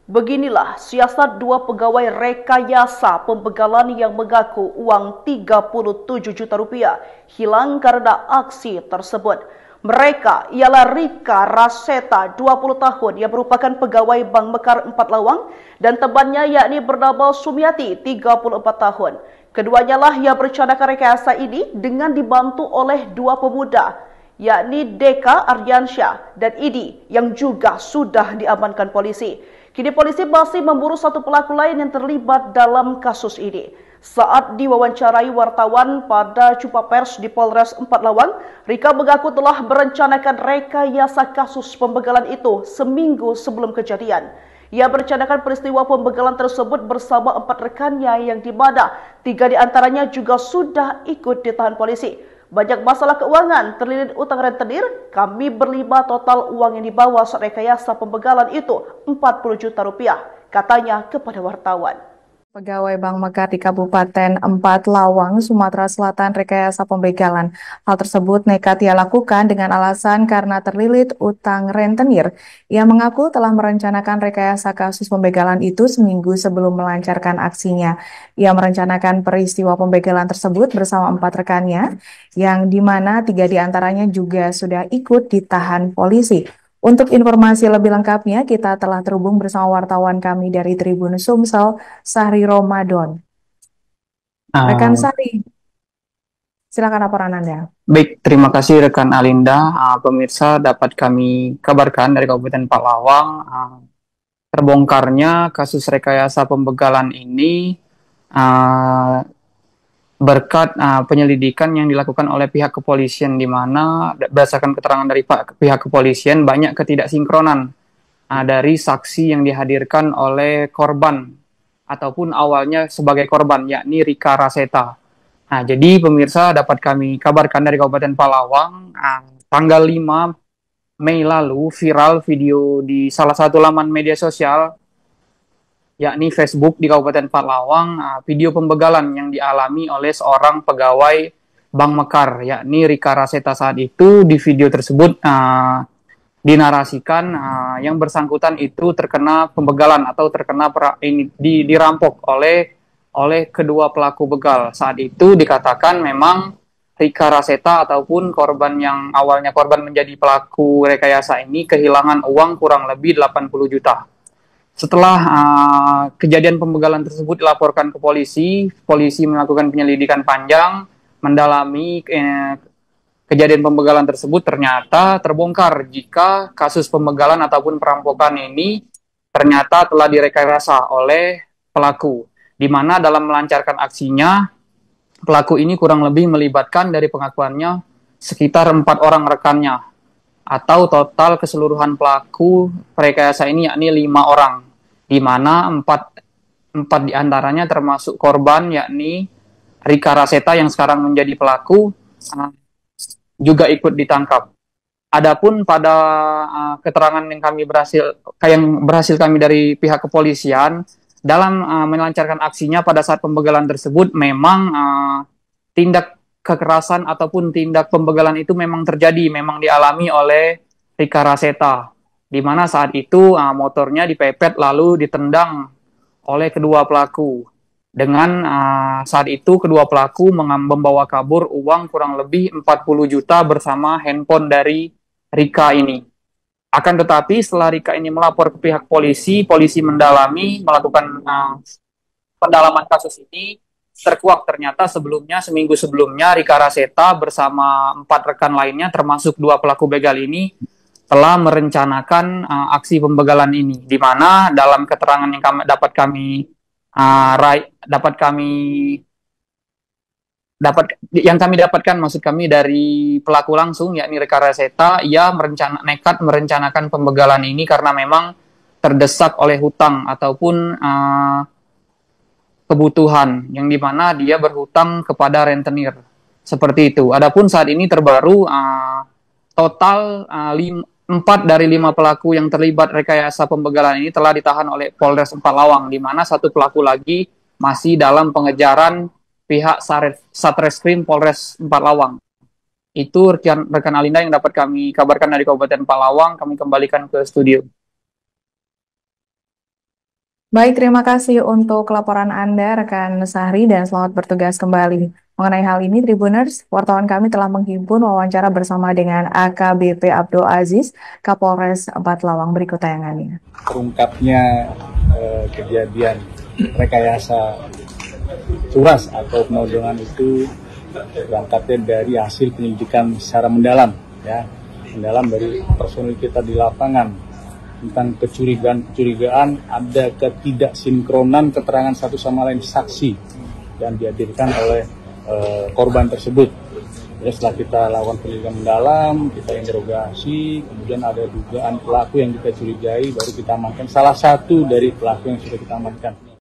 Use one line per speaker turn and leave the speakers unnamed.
Beginilah siasat dua pegawai rekayasa pembegalan yang mengaku uang 37 juta rupiah hilang karena aksi tersebut. Mereka ialah Rika Raseta, 20 tahun, yang merupakan pegawai Bank Mekar 4 Lawang, dan temannya yakni bernama Sumiati, 34 tahun. Keduanya lah yang merencanakan rekayasa ini dengan dibantu oleh dua pemuda, yakni Deka Ardiansyah dan Idi, yang juga sudah diamankan polisi. Kini polisi masih memburu satu pelaku lain yang terlibat dalam kasus ini. Saat diwawancarai wartawan pada jumpa pers di Polres 4 Lawang, Rika mengaku telah merencanakan rekayasa kasus pembegalan itu seminggu sebelum kejadian. Ia merencanakan peristiwa pembegalan tersebut bersama 4 rekannya, yang di mana 3 diantaranya juga sudah ikut ditahan polisi. Banyak masalah keuangan, terlilit utang rentenir, kami berlima total uang yang dibawa saat rekayasa pembegalan itu 40 juta rupiah, katanya kepada wartawan.
Pegawai Bank Mekar di Kabupaten 4 Lawang, Sumatera Selatan rekayasa pembegalan. Hal tersebut nekat ia lakukan dengan alasan karena terlilit utang rentenir. Ia mengaku telah merencanakan rekayasa kasus pembegalan itu seminggu sebelum melancarkan aksinya. Ia merencanakan peristiwa pembegalan tersebut bersama 4 rekannya, yang di mana 3 diantaranya juga sudah ikut ditahan polisi. Untuk informasi lebih lengkapnya, kita telah terhubung bersama wartawan kami dari Tribun Sumsel, Sahri Ramadan. Rekan
Uh,
Sahri, silakan laporan Anda.
Baik, terima kasih rekan Alinda. Pemirsa, dapat kami kabarkan dari Kabupaten Palawang, terbongkarnya kasus rekayasa pembegalan ini uh, berkat penyelidikan yang dilakukan oleh pihak kepolisian, di mana berdasarkan keterangan dari pihak kepolisian banyak ketidaksinkronan dari saksi yang dihadirkan oleh korban ataupun awalnya sebagai korban, yakni Rika Raseta. Nah, jadi pemirsa, dapat kami kabarkan dari Kabupaten Palawang, tanggal 5 Mei lalu viral video di salah satu laman media sosial, yakni Facebook di Kabupaten Palawang, video pembegalan yang dialami oleh seorang pegawai Bank Mekar, yakni Rika Raseta. Saat itu di video tersebut dinarasikan yang bersangkutan itu terkena pembegalan atau terkena dirampok oleh kedua pelaku begal. Saat itu dikatakan memang Rika Raseta ataupun korban yang awalnya korban menjadi pelaku rekayasa ini kehilangan uang kurang lebih 80 juta. Setelah kejadian pembegalan tersebut dilaporkan ke polisi, polisi melakukan penyelidikan panjang, mendalami kejadian pembegalan tersebut. Ternyata terbongkar jika kasus pembegalan ataupun perampokan ini ternyata telah direkayasa oleh pelaku, di mana dalam melancarkan aksinya, pelaku ini kurang lebih melibatkan dari pengakuannya sekitar 4 orang rekannya, atau total keseluruhan pelaku rekayasa ini yakni 5 orang, di mana 4 diantaranya termasuk korban yakni Rika Raseta yang sekarang menjadi pelaku juga ikut ditangkap. Adapun pada keterangan yang berhasil kami dari pihak kepolisian dalam melancarkan aksinya pada saat pembegalan tersebut, memang tindak kekerasan ataupun tindak pembegalan itu memang terjadi, memang dialami oleh Rika Raseta, di mana saat itu motornya dipepet lalu ditendang oleh kedua pelaku. Dengan saat itu kedua pelaku membawa kabur uang kurang lebih 40 juta bersama handphone dari Rika ini. Akan tetapi setelah Rika ini melapor ke pihak polisi, polisi mendalami, melakukan pendalaman kasus ini, terkuak ternyata seminggu sebelumnya Rika Raseta bersama 4 rekan lainnya termasuk 2 pelaku begal ini telah merencanakan aksi pembegalan ini, di mana dalam keterangan yang kami dapatkan maksud kami dari pelaku langsung, yakni Rika Raseta, ia nekat merencanakan pembegalan ini karena memang terdesak oleh hutang ataupun kebutuhan, yang dimana dia berhutang kepada rentenir, seperti itu. Adapun saat ini terbaru total 4 dari 5 pelaku yang terlibat rekayasa pembegalan ini telah ditahan oleh Polres 4 Lawang, di mana 1 pelaku lagi masih dalam pengejaran pihak Satreskrim Polres 4 Lawang. Itu rekan Alinda yang dapat kami kabarkan dari Kabupaten Palawang. Kami kembalikan ke studio.
Baik, terima kasih untuk laporan Anda, rekan Sahri, dan selamat bertugas kembali. Mengenai hal ini, Tribuners, wartawan kami telah menghimpun wawancara bersama dengan AKBP Abdul Aziz, Kapolres 4 Lawang. Berikut tayangannya.
Terungkapnya kejadian rekayasa curas atau penodongan itu berangkatnya dari hasil penyelidikan secara mendalam, ya, mendalam dari personil kita di lapangan tentang kecurigaan ada ketidaksinkronan keterangan satu sama lain saksi yang dihadirkan oleh korban tersebut. Ya, setelah kita lakukan penyelidikan mendalam, kita interogasi, kemudian ada dugaan pelaku yang kita curigai, baru kita amankan salah satu dari pelaku yang sudah kita amankan.